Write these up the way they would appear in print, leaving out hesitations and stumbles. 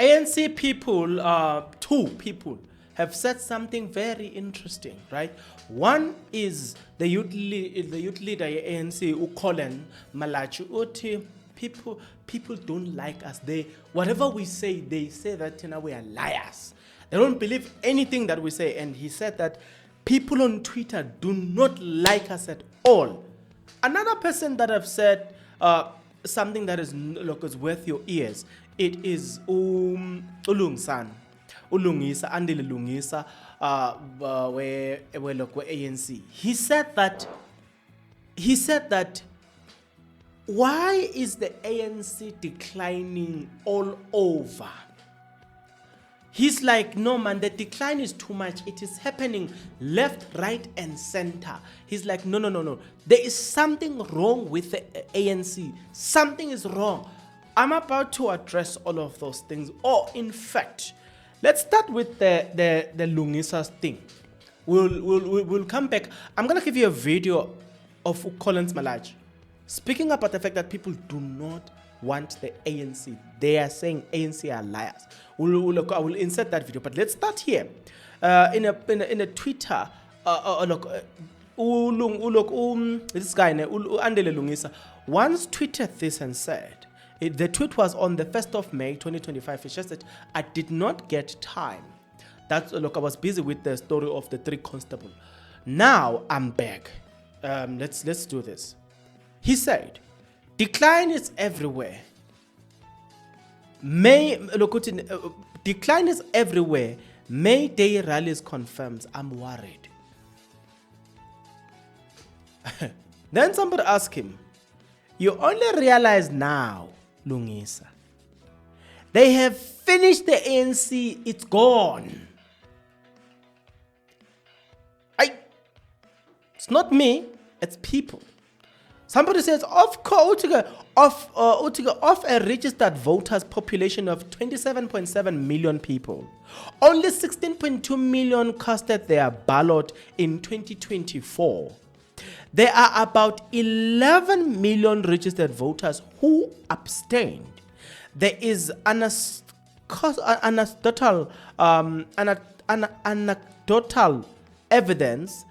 ANC people, two people, have said something very interesting, right? One is the youth leader ANC, Colin Malachi Uti. People don't like us. Whatever we say, they say that we are liars. They don't believe anything that we say. And he said that people on Twitter do not like us at all. Another person that have said something that is worth your ears, it is Ulungisa, Andile Lungisa, where ANC. He said that why is the ANC declining all over? He's like, no man, the decline is too much. It is happening left, right, and center. He's like, no. There is something wrong with the ANC. Something is wrong. I'm about to address all of those things. Or in fact, let's start with the Lungisa's thing. We'll come back. I'm gonna give you a video of Collins Malaj speaking about the fact that people do not want the ANC. They are saying ANC are liars. I will insert that video, but let's start here. In a Twitter, this guy Andile Lungisa once tweeted this and said, the tweet was on the 1st of May 2025. It's just that I did not get time. I was busy with the story of the 3 constable. Now I'm back. Let's do this. He said, decline is everywhere. Decline is everywhere. May Day rallies confirms. I'm worried. Then somebody asked him, you only realize now, Lungisa, they have finished the ANC. It's gone. It's not me. It's people. Somebody says, of a registered voters population of 27.7 million people, only 16.2 million casted their ballot in 2024. There are about 11 million registered voters who abstained. There is anecdotal evidence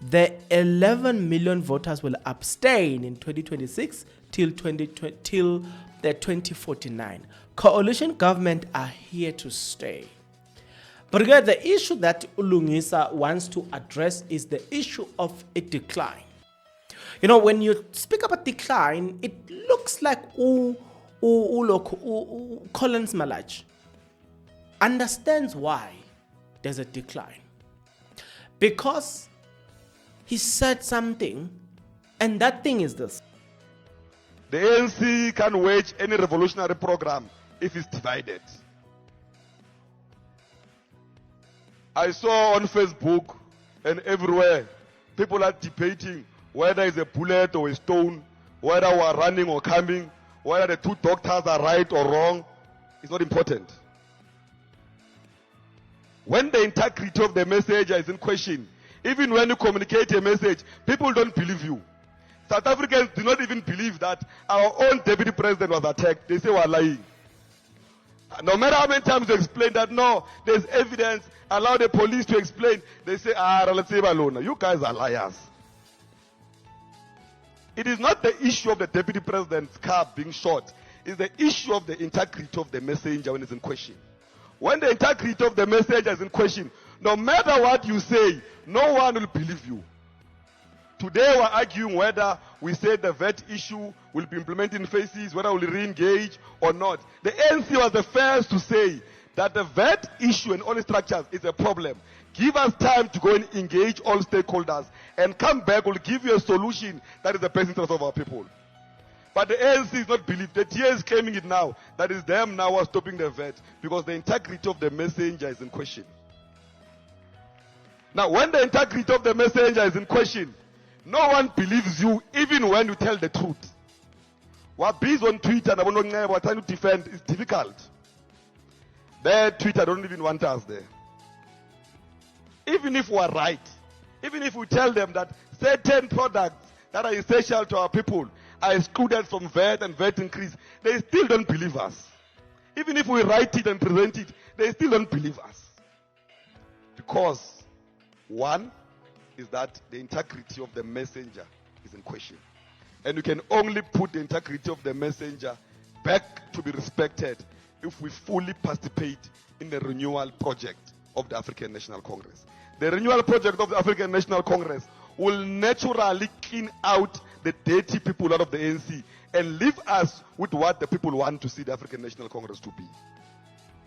the 11 million voters will abstain in 2026 till the 2049. Coalition government are here to stay. But again, the issue that Ulungisa wants to address is the issue of a decline. You know, when you speak about decline, it looks like Collins Malach understands why there's a decline. Because he said something, and that thing is this. The ANC can wage any revolutionary program if it's divided. I saw on Facebook and everywhere, people are debating whether it's a bullet or a stone, whether we are running or coming, whether the 2 doctors are right or wrong. It's not important. When the integrity of the message is in question, even when you communicate a message, people don't believe you. South Africans do not even believe that our own deputy president was attacked. They say we're lying. No matter how many times you explain that, no, there's evidence, allow the police to explain, they say, let's say alone. You guys are liars. It is not the issue of the deputy president's car being shot. It's the issue of the integrity of the messenger when it's in question. When the integrity of the messenger is in question, no matter what you say, no one will believe you. Today we're arguing whether we say the VAT issue will be implemented in phases, whether we'll re-engage or not. The ANC was the first to say that the VAT issue and all the structures is a problem. Give us time to go and engage all stakeholders and come back. We'll give you a solution that is the best interest of our people. But the ANC is not believed. The TA is claiming it now. That is them now are stopping the VAT because the integrity of the messenger is in question. Now, when the integrity of the messenger is in question, no one believes you even when you tell the truth. What bees on Twitter and we're trying to defend is difficult. Their Twitter don't even want us there. Even if we are right, even if we tell them that certain products that are essential to our people are excluded from VAT and VAT increase, they still don't believe us. Even if we write it and present it, they still don't believe us. Because one is that the integrity of the messenger is in question. And you can only put the integrity of the messenger back to be respected if we fully participate in the renewal project of the African National Congress. The renewal project of the African National Congress will naturally clean out the dirty people out of the ANC and leave us with what the people want to see the African National Congress to be.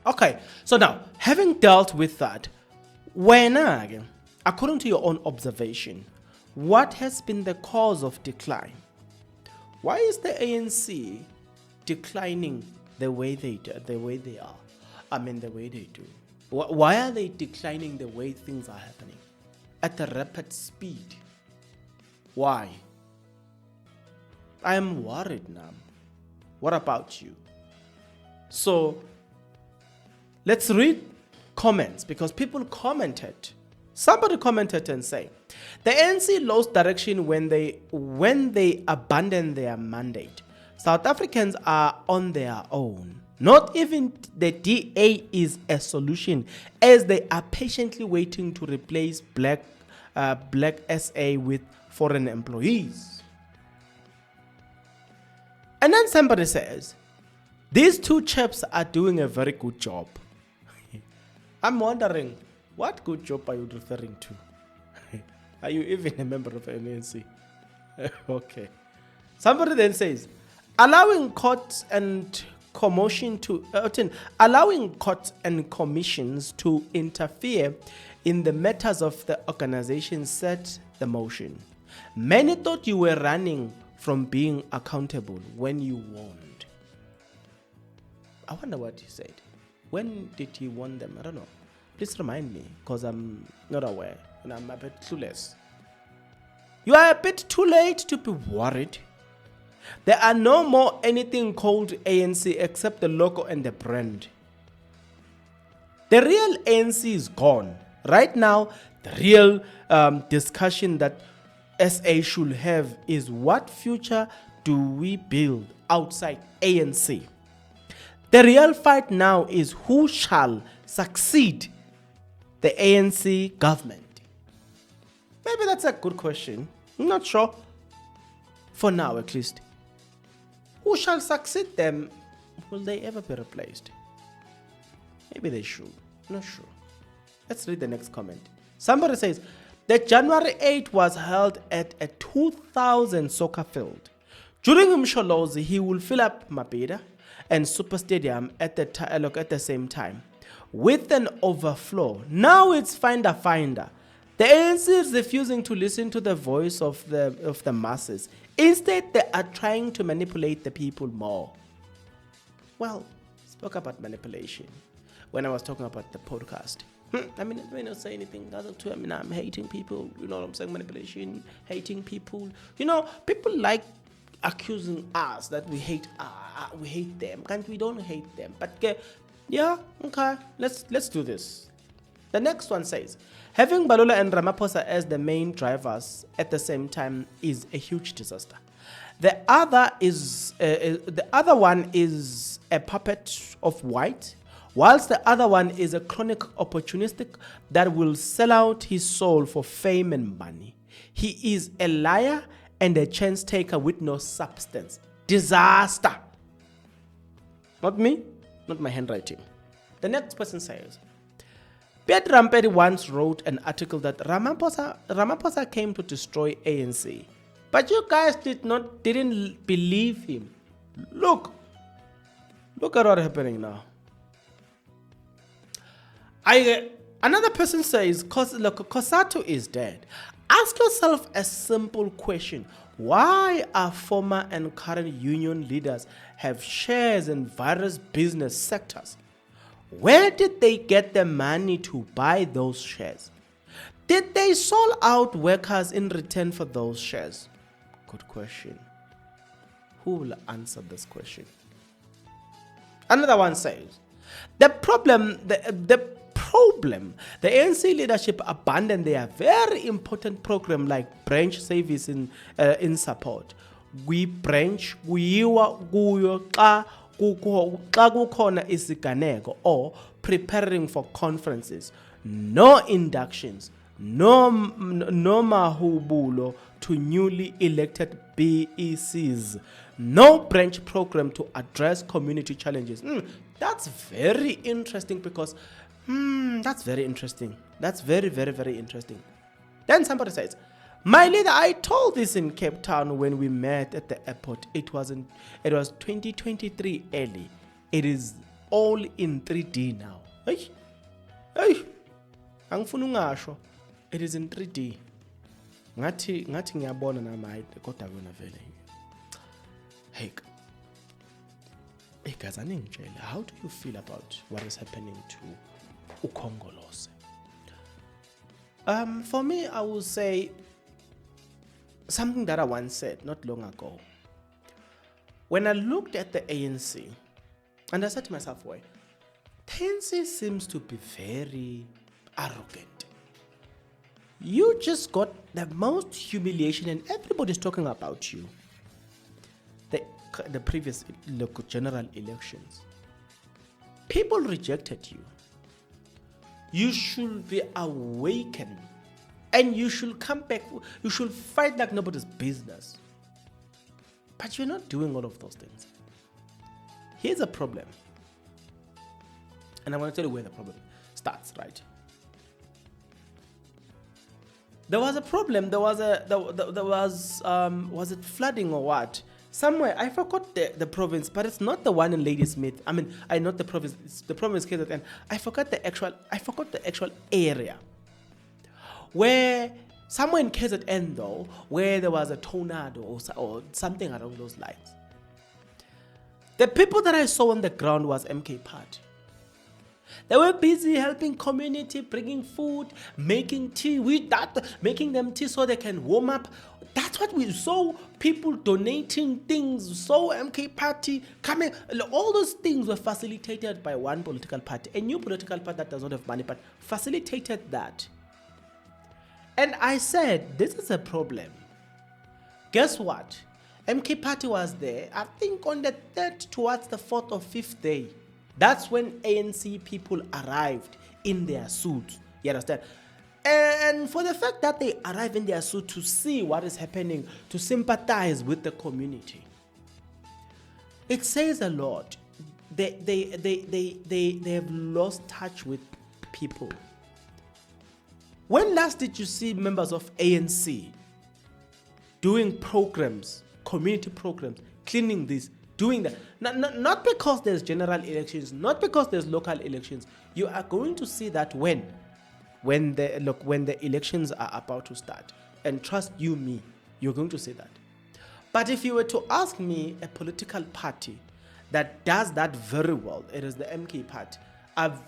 Okay, so now, having dealt with that, when again, according to your own observation, what has been the cause of decline? Why is the ANC declining the way they do, the way they are? I mean, the way they do. Why are they declining the way things are happening at a rapid speed? Why? I am worried now. What about you? So let's read comments, because people commented. Somebody commented and say, the ANC lost direction when they abandon their mandate. South Africans are on their own. Not even the DA is a solution, as they are patiently waiting to replace black SA with foreign employees. And then somebody says, these two chaps are doing a very good job. I'm wondering, what good job are you referring to? Are you even a member of ANC? Okay. Somebody then says, allowing courts and commissions to interfere in the matters of the organization set the motion. Many thought you were running from being accountable when you warned. I wonder what he said. When did he warn them? I don't know. Please remind me, because I'm not aware and I'm a bit clueless. You are a bit too late to be worried. There are no more anything called ANC except the logo and the brand. The real ANC is gone. Right now, the real discussion that SA should have is, what future do we build outside ANC? The real fight now is who shall succeed the ANC government. Maybe that's a good question. I'm not sure. For now, at least. Who shall succeed them? Will they ever be replaced? Maybe they should. Not sure. Let's read the next comment. Somebody says, the January 8 was held at a 2,000 soccer field. During Msholozi, he will fill up Mabeda and Super Stadium at the same time with an overflow. Now it's finder. The ANC is refusing to listen to the voice of the masses. Instead, they are trying to manipulate the people more. Well, spoke about manipulation when I was talking about the podcast. I mean, I may not say anything other too. I mean, I'm hating people. You know what I'm saying? Manipulation, hating people. You know, people like accusing us that we hate them. And we don't hate them. But yeah, okay, let's do this. The next one says, having Mbalula and Ramaphosa as the main drivers at the same time is a huge disaster. The other one is a puppet of white, whilst the other one is a chronic opportunistic that will sell out his soul for fame and money. He is a liar and a chance taker with no substance. Disaster. Not me, not my handwriting. The next person says, Piet Rampedi once wrote an article that Ramaphosa came to destroy ANC. But you guys didn't believe him. Look at what's happening now. Another person says, Kosato is dead. Ask yourself a simple question. Why are former and current union leaders have shares in various business sectors? Where did they get the money to buy those shares? Did they sell out workers in return for those shares? Good question. Who will answer this question? Another one says, the ANC leadership abandoned their very important program like branch service in support. We branch kuyiwa kuyo xa xa kukhona isiganeko or preparing for conferences, no inductions, no mahubulo to newly elected BECs, no branch program to address community challenges. That's very interesting because that's very interesting. That's very, very, very interesting. Then somebody says, my leader, I told this in Cape Town when we met at the airport. It was 2023 early. It is all in 3D now. Hey, angifuna ungasho. It is in 3D. Ngathi ngiyabona nami kodwa kona vele. Hey guys, aningitshela, how do you feel about what is happening to uKhongolose? For me, I will say something that I once said not long ago. When I looked at the ANC, and I said to myself, wait, the ANC seems to be very arrogant. You just got the most humiliation and everybody's talking about you. The previous general elections. People rejected you. You should be awakened and you should come back. You should fight like nobody's business. But you're not doing all of those things. Here's a problem. And I want to tell you where the problem starts, right? There was a problem. There was it flooding or what? Somewhere, I forgot the province, but it's not the one in Ladysmith. I know the province. It's the province KZN. I forgot the actual area. Where somewhere in KZN though, where there was a tornado or something along those lines. The people that I saw on the ground was MK Party. They were busy helping community, bringing food, making tea, making them tea so they can warm up. That's what we saw. People donating things, so MK Party coming. All those things were facilitated by one political party, a new political party that does not have money, but facilitated that. And I said, this is a problem. Guess what? MK Party was there, I think on the 3rd towards the 4th or 5th day. That's when ANC people arrived in their suits. You understand? And for the fact that they arrive in their suit to see what is happening, to sympathize with the community, it says a lot. They have lost touch with people. When last did you see members of ANC doing programs, community programs, cleaning this, doing that? Not because there's general elections, not because there's local elections. You are going to see that when the elections are about to start. And trust you me, you're going to see that. But if you were to ask me a political party that does that very well, it is the MK Party. I've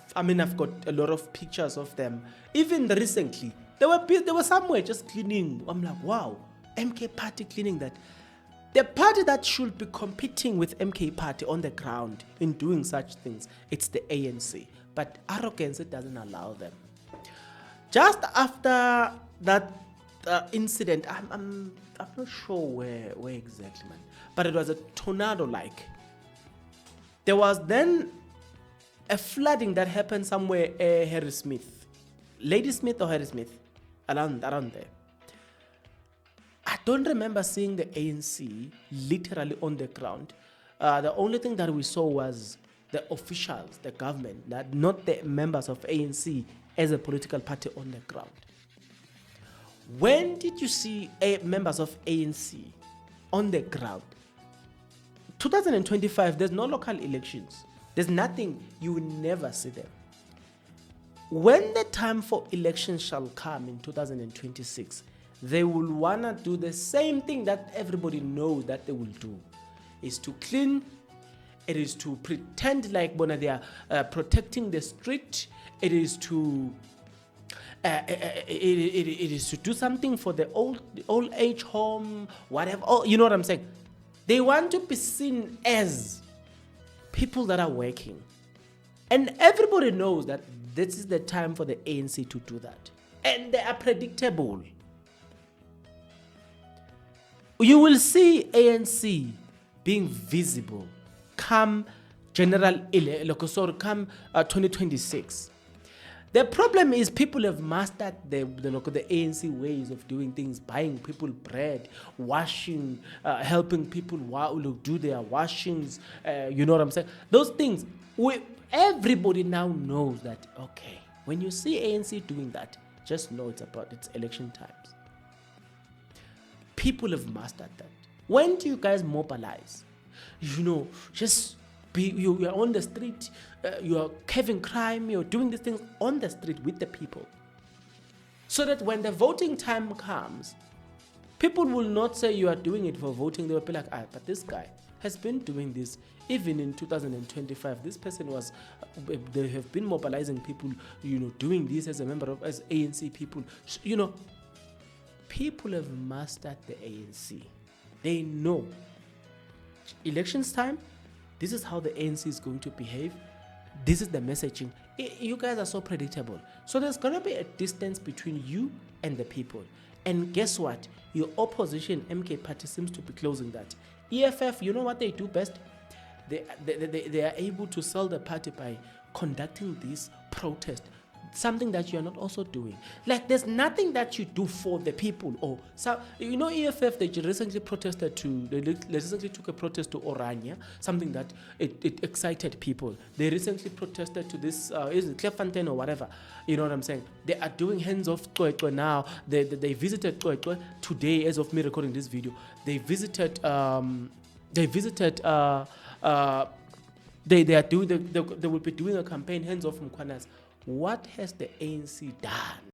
got a lot of pictures of them. Even recently, they were somewhere just cleaning. I'm like, wow, MK Party cleaning that. The party that should be competing with MK Party on the ground in doing such things, it's the ANC. But arrogance, it doesn't allow them. Just after that incident, I'm not sure where exactly, man. But it was a tornado-like. There was then a flooding that happened somewhere, Harrismith, Ladysmith or Harrismith, around there. I don't remember seeing the ANC literally on the ground. The only thing that we saw was the officials, the government, not the members of ANC as a political party on the ground. When did you see members of ANC on the ground? 2025, there's no local elections. There's nothing. You will never see them. When the time for elections shall come in 2026, they will want to do the same thing that everybody knows that they will do. Is to clean. It is to pretend like they are protecting the street. It is to it is to do something for the old age home, whatever. Oh, you know what I'm saying? They want to be seen as people that are working. And everybody knows that this is the time for the ANC to do that. And they are predictable. You will see ANC being visible come come 2026. The problem is people have mastered the ANC ways of doing things, buying people bread, washing, helping people do their washings. You know what I'm saying? Those things, everybody now knows that, okay, when you see ANC doing that, just know it's election times. People have mastered that. When do you guys mobilize? Just you are on the street, you are having crime, you're doing these things on the street with the people. So that when the voting time comes, people will not say you are doing it for voting. They will be like, but this guy has been doing this. Even in 2025, this person they have been mobilizing people, doing this as ANC people. People have mastered the ANC. They know elections time, this is how the ANC is going to behave. This is the messaging. You guys are so predictable. So there's going to be a distance between you and the people. And guess what? Your opposition MK party seems to be closing that. EFF, you know what they do best? They are able to sell the party by conducting this protest. Something that you're not also doing. Like, there's nothing that you do for the people. EFF, they recently took a protest to Orania, something that it excited people. They recently protested to this, is it Klefontein or whatever? You know what I'm saying? They are doing hands off Cwecwe now. They visited Cwecwe today, as of me recording this video. They will be doing a campaign, hands off Mkwanas. What has the ANC done?